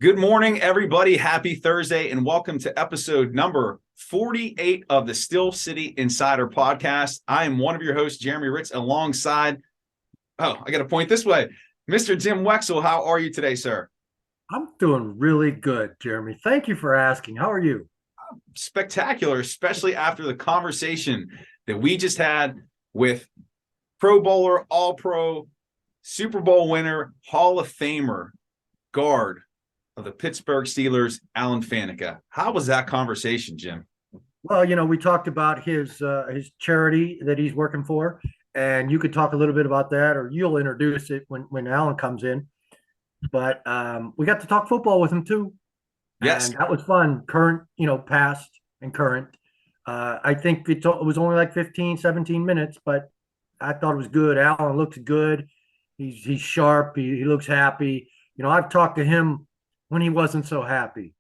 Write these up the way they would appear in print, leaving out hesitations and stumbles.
Good morning, everybody. Happy Thursday, and welcome to episode number 48 of the Steel City Insider podcast. I am one of your hosts, Jeremy Hritz, alongside, I got to point this way, Mr. Jim Wexell. How are you today, sir? I'm doing really good, Jeremy. Thank you for asking. How are you? Spectacular, especially after the conversation that we just had with Pro Bowler, All Pro, Super Bowl winner, Hall of Famer, guard of the Pittsburgh Steelers, Alan Faneca. How was that conversation, Jim? Well, we talked about his charity that he's working for, and you could talk a little bit about that, or you'll introduce it when Alan comes in. But we got to talk football with him too, Yes. and that was fun. Current, past and current. I think it was only like 15, 17 minutes, but I thought it was good. Alan looks good. He's sharp. He looks happy. I've talked to him when he wasn't so happy.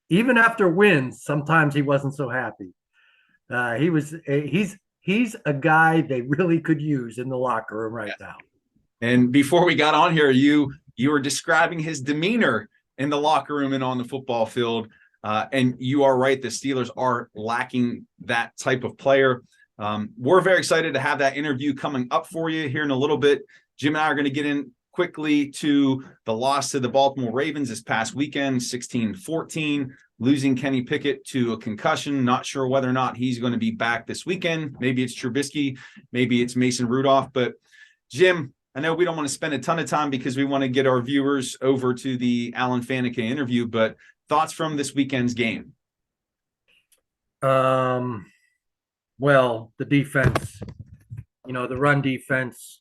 Even after wins, sometimes he wasn't so happy. He's a guy they really could use in the locker room right now. And before we got on here, you were describing his demeanor in the locker room and on the football field. And you are right. The Steelers are lacking that type of player. We're very excited to have that interview coming up for you here in a little bit. Jim and I are going to get in quickly to the loss to the Baltimore Ravens this past weekend, 16-14, losing Kenny Pickett to a concussion. Not sure whether or not he's going to be back this weekend. Maybe it's Trubisky, maybe it's Mason Rudolph. But Jim, I know we don't want to spend a ton of time because we want to get our viewers over to the Alan Faneca interview, but thoughts from this weekend's game? Um, well, the defense, the run defense.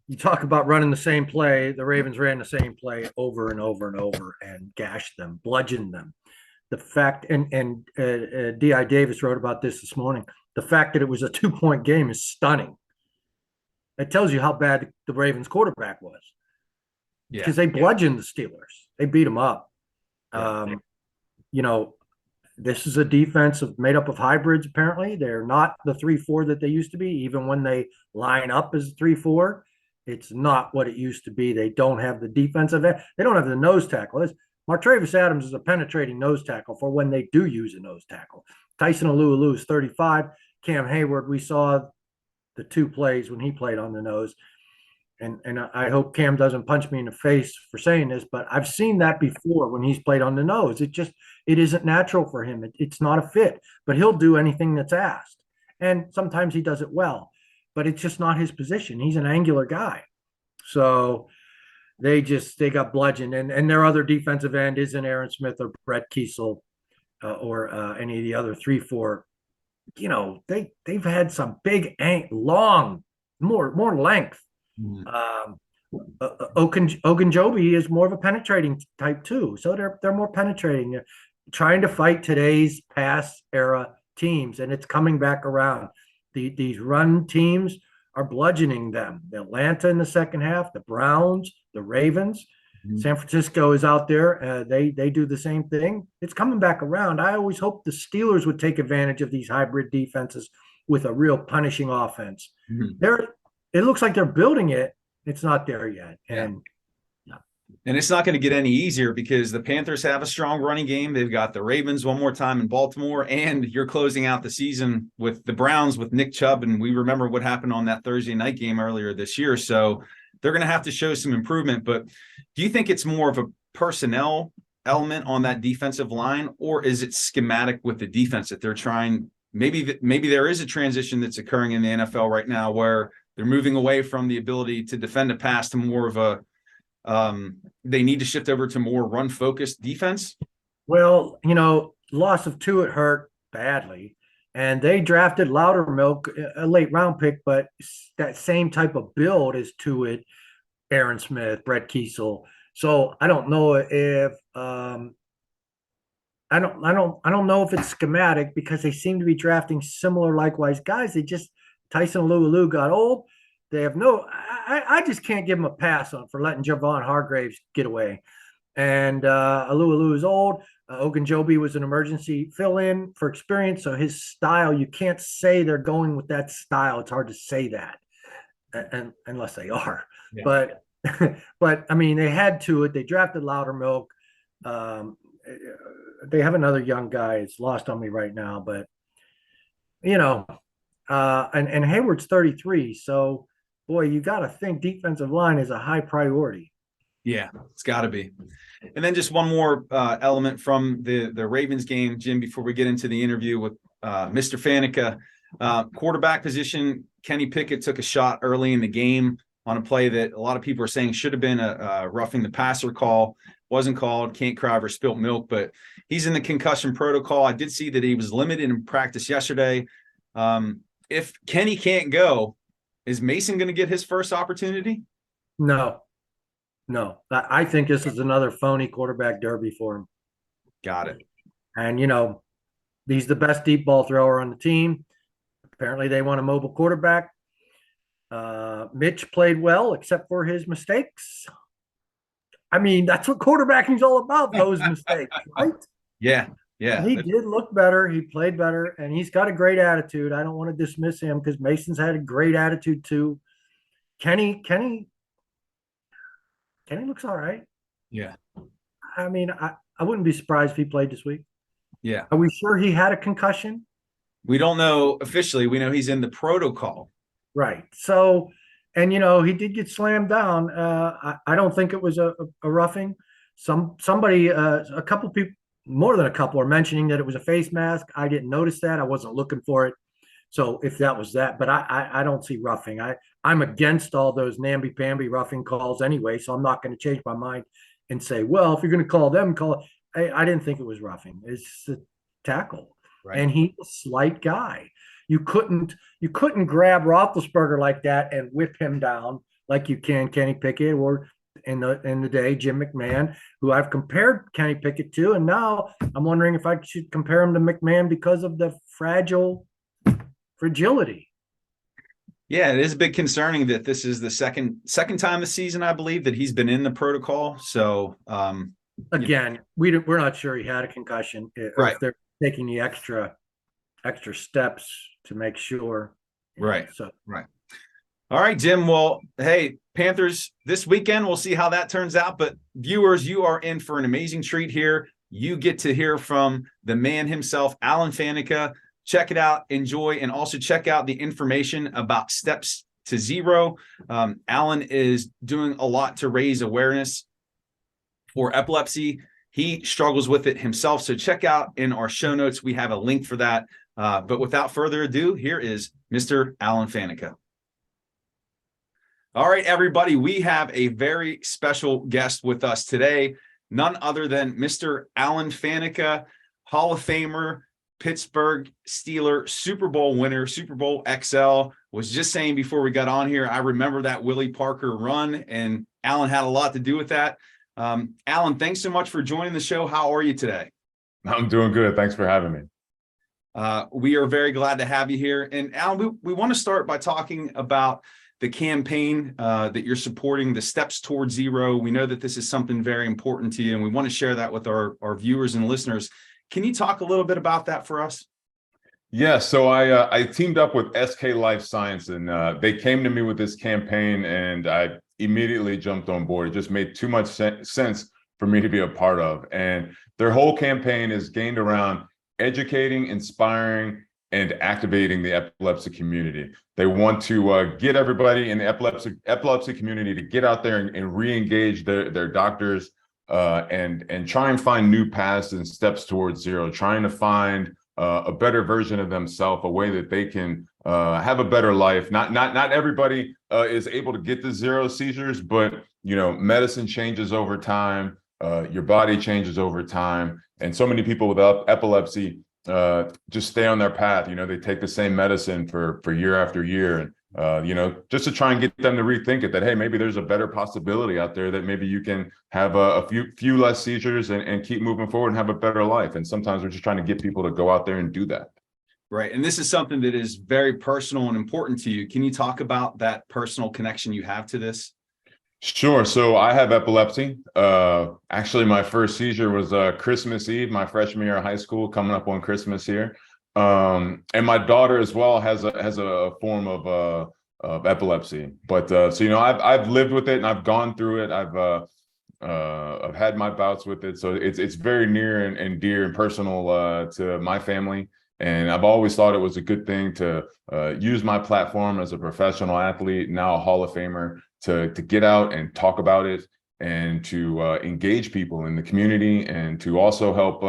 You talk about running the same play. The Ravens ran the same play over and over and over and gashed them, bludgeoned them. The fact, and D.I. Davis wrote about this morning, the fact that it was a 2-point game is stunning. It tells you how bad the Ravens quarterback was. Yeah. Because they bludgeoned the Steelers. They beat them up. Yeah. This is a defense made up of hybrids, apparently. They're not the 3-4 that they used to be, even when they line up as 3-4. It's not what it used to be. They don't have the defensive end. They don't have the nose tackle. Martravis Adams is a penetrating nose tackle for when they do use a nose tackle. Tyson Alualu is 35. Cam Hayward, we saw the 2 plays when he played on the nose. And I hope Cam doesn't punch me in the face for saying this, but I've seen that before when he's played on the nose. It isn't natural for him. It's not a fit, but he'll do anything that's asked. And sometimes he does it well, but it's just not his position. He's an angular guy. So they got bludgeoned. And their other defensive end isn't Aaron Smith or Brett Kiesel or any of the other 3-4. They've had some big, long, more length. Ogunjobi is more of a penetrating type too, so they're more penetrating. They're trying to fight today's pass era teams, and it's coming back around. These run teams are bludgeoning them. The Atlanta in the second half, the Browns, the Ravens, San Francisco is out there. They do the same thing. It's coming back around. I always hope the Steelers would take advantage of these hybrid defenses with a real punishing offense. It looks like they're building it. It's not there yet. And it's not going to get any easier because the Panthers have a strong running game. They've got the Ravens one more time in Baltimore, and you're closing out the season with the Browns with Nick Chubb. And we remember what happened on that Thursday night game earlier this year. So they're going to have to show some improvement. But do you think it's more of a personnel element on that defensive line, or is it schematic with the defense that they're trying? Maybe there is a transition that's occurring in the NFL right now where they're moving away from the ability to defend a pass to more of a they need to shift over to more run-focused defense. Well, loss of two, it hurt badly. And they drafted Loudermilk, a late round pick, but that same type of build is to it. Aaron Smith, Brett Kiesel. So I don't know if I don't know if it's schematic because they seem to be drafting similar likewise guys. Tyson Alualu got old. They have I just can't give them a pass on for letting Javon Hargraves get away. And Alualu is old. Ogunjobi was an emergency fill-in for experience. So his style, you can't say they're going with that style. It's hard to say that, and unless they are. Yeah. But I mean, they had to it. They drafted Loudermilk. They have another young guy. It's lost on me right now, but you know, and Hayward's 33. So, boy, you got to think defensive line is a high priority. Yeah, it's got to be. And then just one more element from the Ravens game, Jim, before we get into the interview with Mr. Faneca. Quarterback position, Kenny Pickett took a shot early in the game on a play that a lot of people are saying should have been a roughing the passer call. Wasn't called. Can't cry over spilt milk, but he's in the concussion protocol. I did see that he was limited in practice yesterday. If Kenny can't go, is Mason going to get his first opportunity? No. I think this is another phony quarterback derby for him. Got it. And, he's the best deep ball thrower on the team. Apparently they want a mobile quarterback. Mitch played well, except for his mistakes. I mean, that's what quarterbacking is all about, those mistakes, right? Yeah. He did look better. He played better, and he's got a great attitude. I don't want to dismiss him because Mason's had a great attitude too. Kenny looks all right. Yeah. I mean, I wouldn't be surprised if he played this week. Yeah. Are we sure he had a concussion? We don't know officially. We know he's in the protocol. Right. So, and he did get slammed down. I don't think it was a roughing. Somebody, a couple people, more than a couple, are mentioning that it was a face mask. I didn't notice that. I wasn't looking for it. So if that was that, but I don't see roughing. I'm against all those namby-pamby roughing calls anyway, so I'm not going to change my mind and say, well, if you're going to call them, call it. I didn't think it was roughing. It's a tackle. Right. And he's a slight guy. You couldn't grab Roethlisberger like that and whip him down like you can Kenny Pickett or in the day Jim McMahon, who I've compared Kenny Pickett to, and now I'm wondering if I should compare him to McMahon because of the fragility. Yeah, it is a bit concerning that this is the second time this season, I believe, that he's been in the protocol. So again, we're not sure he had a concussion. Right. If they're taking the extra steps to make sure. Right. So right. All right, Jim. Well, hey, Panthers this weekend. We'll see how that turns out. But viewers, you are in for an amazing treat here. You get to hear from the man himself, Alan Faneca. Check it out, enjoy, and also check out the information about Steps to Zero. Alan is doing a lot to raise awareness for epilepsy. He struggles with it himself. So check out in our show notes. We have a link for that. But without further ado, here is Mr. Alan Faneca. All right, everybody, we have a very special guest with us today, none other than Mr. Alan Faneca, Hall of Famer, Pittsburgh Steeler, Super Bowl winner, Super Bowl XL. Was just saying before we got on here, I remember that Willie Parker run, and Alan had a lot to do with that. Alan, thanks so much for joining the show. How are you today? I'm doing good. Thanks for having me. We are very glad to have you here. And Alan, we want to start by talking about the campaign that you're supporting, the Steps Toward Zero. We know that this is something very important to you, and we want to share that with our viewers and listeners. Can you talk a little bit about that for us? Yeah, so I teamed up with SK Life Science, and they came to me with this campaign, and I immediately jumped on board. It just made too much sense for me to be a part of. And their whole campaign is gained around educating, inspiring, and activating the epilepsy community. They want to get everybody in the epilepsy community to get out there and re-engage their doctors, and try and find new paths and steps towards zero, trying to find a better version of themselves, a way that they can have a better life. Not everybody is able to get to zero seizures, but medicine changes over time, your body changes over time, and so many people with epilepsy just stay on their path. They take the same medicine for year after year, and just to try and get them to rethink it, that, hey, maybe there's a better possibility out there, that maybe you can have a few less seizures and keep moving forward and have a better life. And sometimes we're just trying to get people to go out there and do that. Right. And this is something that is very personal and important to you. Can you talk about that personal connection you have to this? Sure. So I have epilepsy. Actually, my first seizure was Christmas Eve, my freshman year of high school, coming up on Christmas here. And my daughter as well has a form of epilepsy. But so I've lived with it, and I've gone through it. I've I've had my bouts with it, so it's very near and dear and personal to my family. And I've always thought it was a good thing to use my platform as a professional athlete, now a Hall of Famer, to get out and talk about it, and to engage people in the community, and to also help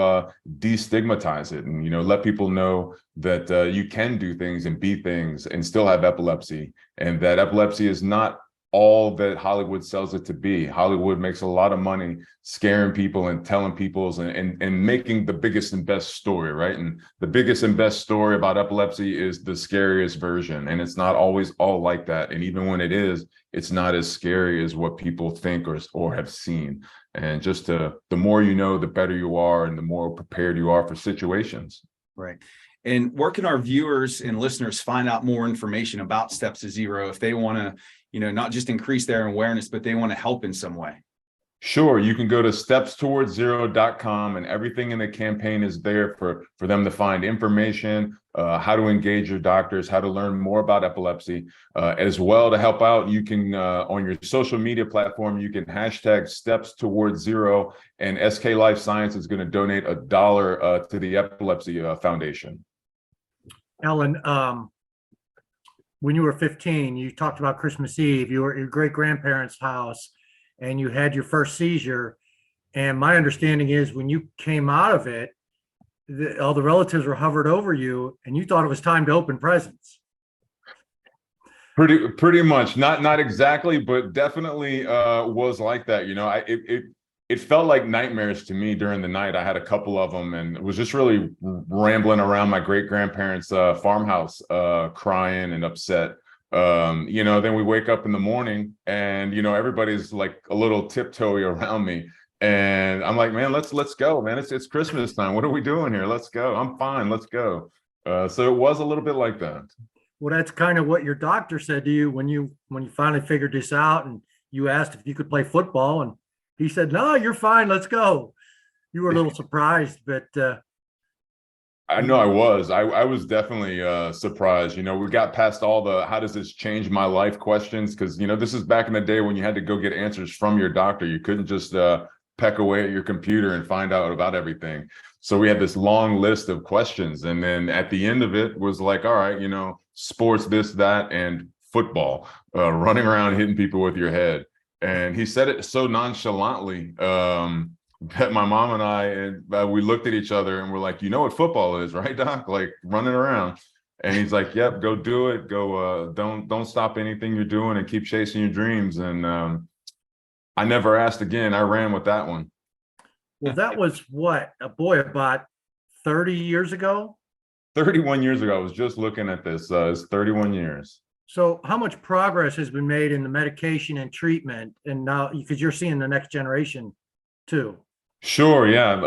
destigmatize it, and let people know that you can do things and be things and still have epilepsy, and that epilepsy is not all that Hollywood sells it to be. Hollywood makes a lot of money scaring people and telling people's and making the biggest and best story, right? And the biggest and best story about epilepsy is the scariest version. And it's not always all like that. And even when it is, it's not as scary as what people think or have seen. And just the more you know, the better you are, and the more prepared you are for situations. Right. And where can our viewers and listeners find out more information about Steps to Zero if they want to, not just increase their awareness, but they want to help in some way? Sure. You can go to stepstowardszero.com, and everything in the campaign is there for them to find information, how to engage your doctors, how to learn more about epilepsy, as well. To help out, you can, on your social media platform, you can hashtag Steps Towards Zero, and SK Life Science is going to donate $1 to the Epilepsy Foundation. Ellen, when you were 15, you talked about Christmas Eve. You were at your great-grandparents' house and you had your first seizure. And my understanding is when you came out of it, all the relatives were hovered over you and you thought it was time to open presents. Pretty much, not exactly, but definitely was like that. It felt like nightmares to me during the night. I had a couple of them and was just really rambling around my great-grandparents' farmhouse, crying and upset. Then we wake up in the morning and, everybody's like a little tiptoey around me. And I'm like, man, let's go, man. It's Christmas time. What are we doing here? Let's go. I'm fine. Let's go. So it was a little bit like that. Well, that's kind of what your doctor said to you when you finally figured this out and you asked if you could play football, and he said, no, you're fine. Let's go. You were a little surprised, but I know I was definitely surprised. We got past all the how does this change my life questions, because this is back in the day when you had to go get answers from your doctor. You couldn't just peck away at your computer and find out about everything. So we had this long list of questions, and then at the end of it was like, all right, sports, this, that, and football, running around hitting people with your head. And he said it so nonchalantly that my mom and I, we looked at each other and we're like, you know what football is, right, Doc? Like running around. And he's like, yep, go do it. Go, don't stop anything you're doing and keep chasing your dreams. And I never asked again. I ran with that one. Well, that was about 30 years ago? 31 years ago. I was just looking at this. It's 31 years. So how much progress has been made in the medication and treatment? And now, because you're seeing the next generation too. Sure. Yeah.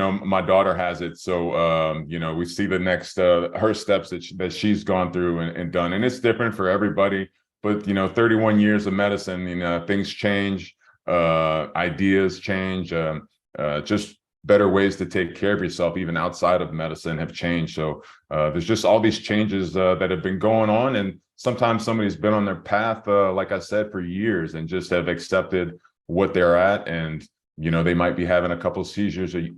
My daughter has it. So, we see the next, her steps that she's gone through and done, and it's different for everybody, but, 31 years of medicine, things change, ideas change, just better ways to take care of yourself, even outside of medicine, have changed. So, there's just all these changes, that have been going on. And sometimes somebody's been on their path, like I said, for years and just have accepted what they're at. And, they might be having a couple of seizures a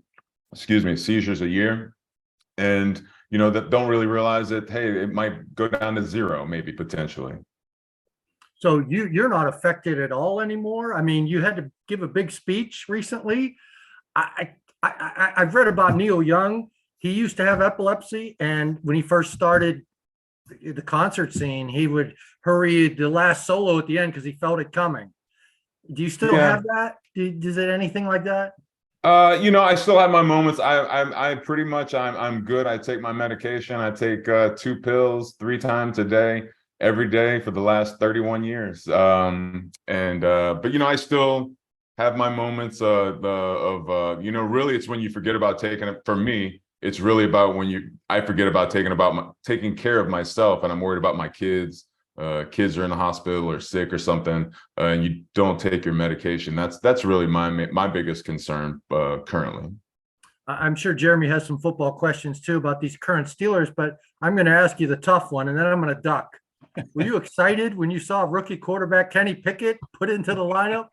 year, and, that don't really realize that, hey, it might go down to zero, maybe potentially. So you're not affected at all anymore? I mean, you had to give a big speech recently. I've read about Neil Young. He used to have epilepsy, and when he first started the concert scene, he would hurry the last solo at the end because he felt it coming. Do you still have that? Is it anything like that? I still have my moments. I pretty much, I'm good. I take my medication. I take 2 pills 3 times a day, every day for the last 31 years. But I still have my moments really it's when you forget about taking it. For me, it's really about when I forget about taking care of myself, and I'm worried about my kids. Kids are in the hospital or sick or something, and you don't take your medication. That's really my biggest concern currently. I'm sure Jeremy has some football questions too about these current Steelers, but I'm going to ask you the tough one, and then I'm going to duck. Were you excited when you saw rookie quarterback Kenny Pickett put into the lineup?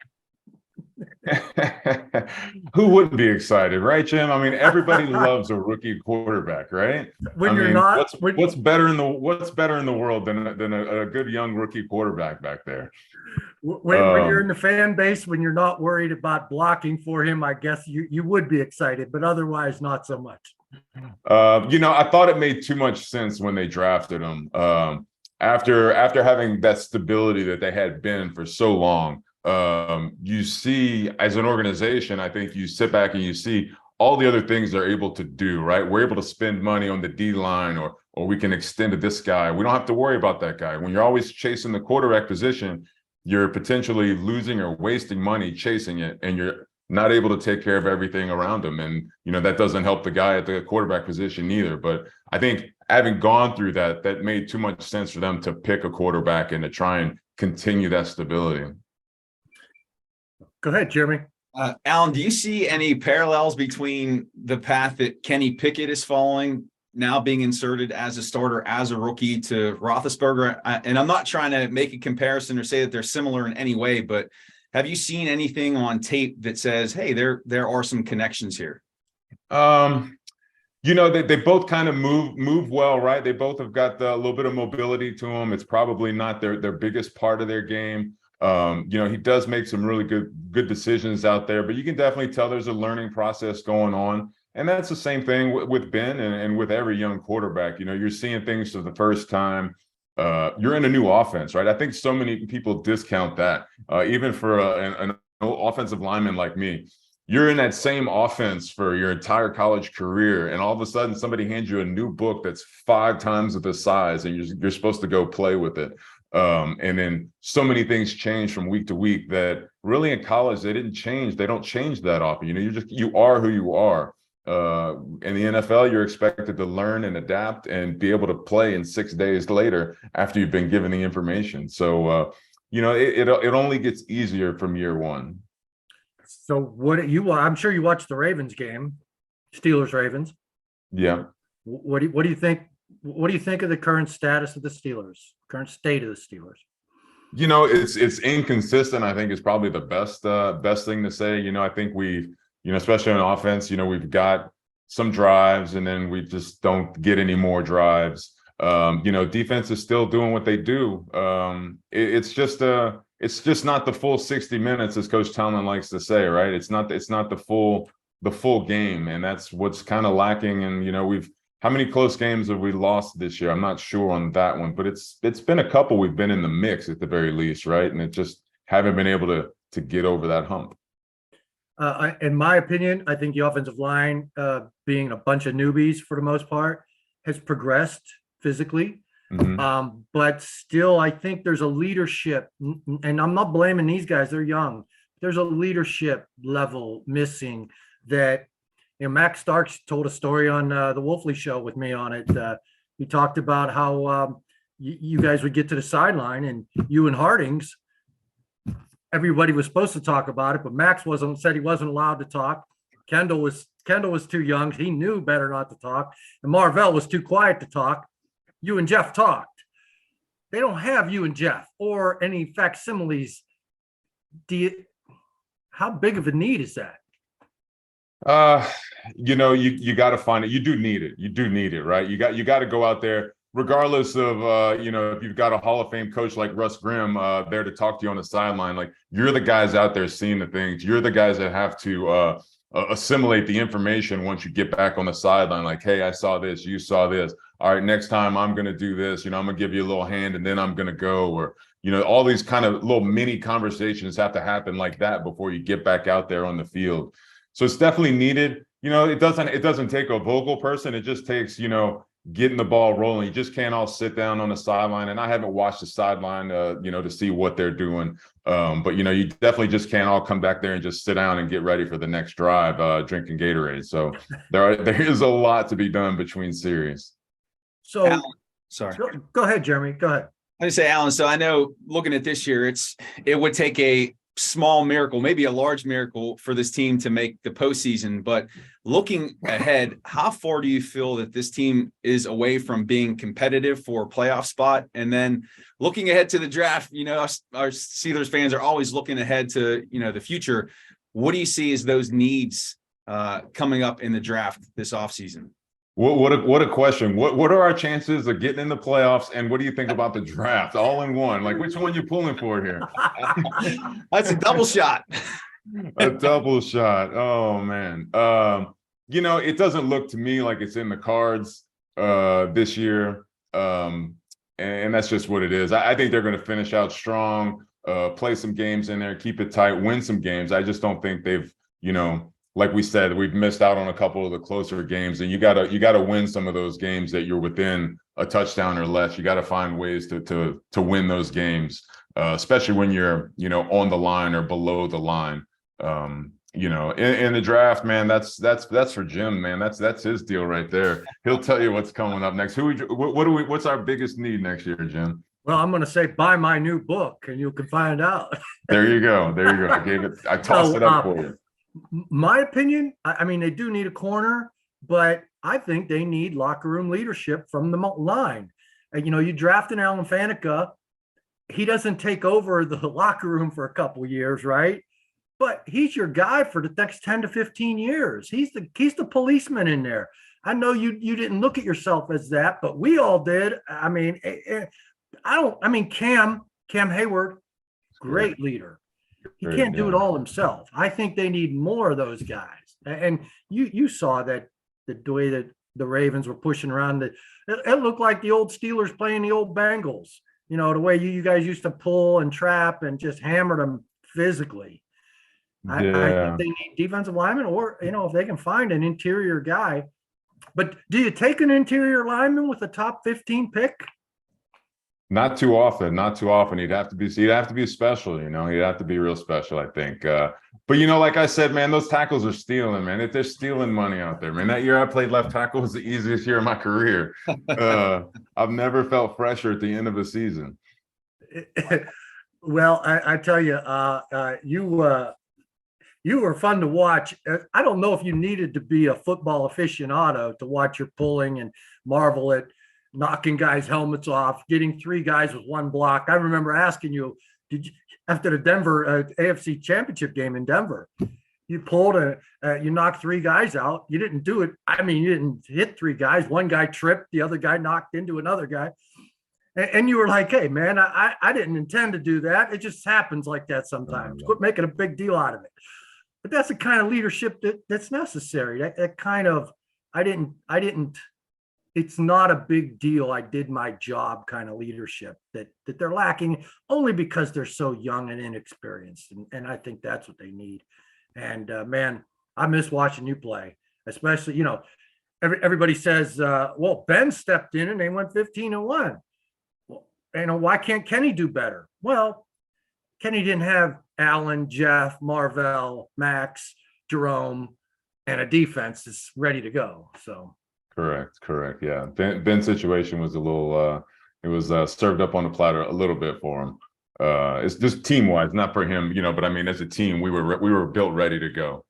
Who wouldn't be excited, right, Jim? I mean, everybody loves a rookie quarterback, right? When I you're mean, not, what's better in the world than a good young rookie quarterback back there? when you're in the fan base, when you're not worried about blocking for him, I guess you would be excited, but otherwise not so much. I thought it made too much sense when they drafted him. After having that stability that they had been for so long, you see, as an organization, I think you sit back and you see all the other things they're able to do, right? We're able to spend money on the D line, or we can extend to this guy. We don't have to worry about that guy. When you're always chasing the quarterback position, you're potentially losing or wasting money chasing it, and you're not able to take care of everything around him. And, that doesn't help the guy at the quarterback position either. But I think having gone through that made too much sense for them to pick a quarterback and to try and continue that stability. Go ahead, Jeremy. Alan, do you see any parallels between the path that Kenny Pickett is following, now being inserted as a starter, as a rookie, to Roethlisberger? And I'm not trying to make a comparison or say that they're similar in any way, but have you seen anything on tape that says, hey, there are some connections here? They both kind of move well, right? They both have got a little bit of mobility to them. It's probably not their biggest part of their game. He does make some really good decisions out there, but you can definitely tell there's a learning process going on. And that's the same thing with Ben and with every young quarterback. You're seeing things for the first time. You're in a new offense, right? I think so many people discount that. Even for an offensive lineman like me, you're in that same offense for your entire college career, and all of a sudden somebody hands you a new book that's 5 times the size, and you're supposed to go play with it. And then so many things change from week to week that really in college they didn't change. They don't change that often. You are who you are. In the NFL, you're expected to learn and adapt and be able to play in 6 days later after you've been given the information. So, it only gets easier from year one. So I'm sure you watched the Ravens game, Steelers Ravens. Yeah. What do you think? What do you think of the current status of the Steelers? Current state of the Steelers? It's inconsistent. I think is probably the best thing to say. I think especially on offense, we've got some drives and then we just don't get any more drives. Defense is still doing what they do. It's just not the full 60 minutes, as Coach Tomlin likes to say, right? It's not the full game, and that's what's kind of lacking. And how many close games have we lost this year? I'm not sure on that one, but it's been a couple we've been in the mix at the very least, right? And it just haven't been able to get over that hump. In my opinion, I think the offensive line, being a bunch of newbies for the most part, has progressed physically. Mm-hmm. But still, I think there's a leadership, and I'm not blaming these guys, they're young. There's a leadership level missing that, Max Starks told a story on the Wolfley show with me on it. He talked about how you guys would get to the sideline and you and Hardings, everybody was supposed to talk about it, but Max said he wasn't allowed to talk. Kendall was too young. He knew better not to talk. And Marvell was too quiet to talk. You and Jeff talked. They don't have you and Jeff or any facsimiles. How big of a need is that? You got to find it. You do need it. You do need it, right? You got to go out there, regardless of, if you've got a Hall of Fame coach like Russ Grimm there to talk to you on the sideline. Like, you're the guys out there seeing the things. You're the guys that have to assimilate the information once you get back on the sideline. Like, hey, I saw this, you saw this. All right, next time I'm going to do this. I'm going to give you a little hand and then I'm going to go. Or, all these kind of little mini conversations have to happen like that before you get back out there on the field. So it's definitely needed. It doesn't take a vocal person. It just takes, getting the ball rolling. You just can't all sit down on the sideline. And I haven't watched the sideline, to see what they're doing. But, you definitely just can't all come back there and just sit down and get ready for the next drive, drinking Gatorade. So there is a lot to be done between series. So, Alan, sorry. Go ahead, Jeremy. Go ahead. I say, Alan, so I know looking at this year, it would take a small miracle, maybe a large miracle for this team to make the postseason. But looking ahead, how far do you feel that this team is away from being competitive for a playoff spot? And then looking ahead to the draft, our Steelers fans are always looking ahead to, the future. What do you see as those needs coming up in the draft this offseason? What a question. What are our chances of getting in the playoffs, and what do you think about the draft all in one? Like, which one you pulling for here? That's a double shot. A double shot. Oh man. It doesn't look to me like it's in the cards this year. And that's just what it is. I think they're going to finish out strong, play some games in there, keep it tight, win some games. I just don't think they've, like we said, we've missed out on a couple of the closer games, and you gotta win some of those games that you're within a touchdown or less. You got to find ways to win those games, especially when you're on the line or below the line. In the draft, man, that's for Jim, man. That's his deal right there. He'll tell you what's coming up next. What's our biggest need next year, Jim? Well, I'm going to say buy my new book, and you can find out. There you go. I tossed it up for you. My opinion, I mean, they do need a corner, but I think they need locker room leadership from the line. You draft an Alan Faneca, he doesn't take over the locker room for a couple of years, right? But he's your guy for the next 10 to 15 years. He's the policeman in there. I know you didn't look at yourself as that, but we all did. I mean, Cam Hayward, great leader. He can't do it all himself. I think they need more of those guys. And you saw that the way that the Ravens were pushing around, it looked like the old Steelers playing the old Bengals. The way you guys used to pull and trap and just hammer them physically. I think they need defensive linemen, or if they can find an interior guy. But do you take an interior lineman with a top 15 pick? Not too often. He'd have to be special, he'd have to be real special, I think. But like I said, man, those tackles are stealing, man. If they're stealing money out there, man. That year I played left tackle was the easiest year of my career. I've never felt fresher at the end of a season. Well, I tell you, you were fun to watch. I don't know if you needed to be a football aficionado to watch your pulling and marvel at knocking guys' helmets off, getting three guys with one block. I remember asking you, did you, after the Denver AFC Championship game in Denver, you pulled you knocked three guys out. You didn't do it. I mean, you didn't hit three guys. One guy tripped, the other guy knocked into another guy. And you were like, hey, man, I didn't intend to do that. It just happens like that sometimes. Quit making a big deal out of it. But that's the kind of leadership that's necessary. That kind of, it's not a big deal. I did my job kind of leadership that they're lacking, only because they're so young and inexperienced. And I think that's what they need. And man, I miss watching you play, especially, everybody says, well, Ben stepped in and they went 15-1. Well, why can't Kenny do better? Well, Kenny didn't have Allen, Jeff, Marvell, Max, Jerome, and a defense that's ready to go. So. Correct. Yeah. Ben's situation was a little, it was served up on a platter a little bit for him. It's just team wise, not for him, but I mean, as a team, we were built ready to go.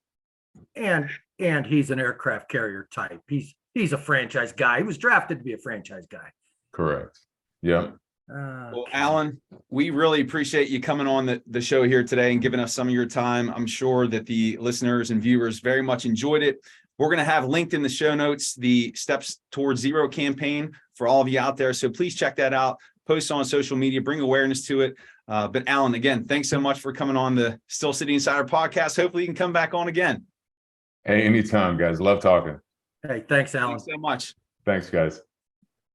And he's an aircraft carrier type. He's a franchise guy. He was drafted to be a franchise guy. Correct. Yeah. Well, Alan, we really appreciate you coming on the show here today and giving us some of your time. I'm sure that the listeners and viewers very much enjoyed it. We're going to have linked in the show notes the Steps Towards Zero campaign for all of you out there. So please check that out, post on social media, bring awareness to it. But Alan, again, thanks so much for coming on the Still City Insider podcast. Hopefully you can come back on again. Hey, anytime, guys. Love talking. Hey, thanks, Alan. Thanks so much. Thanks, guys.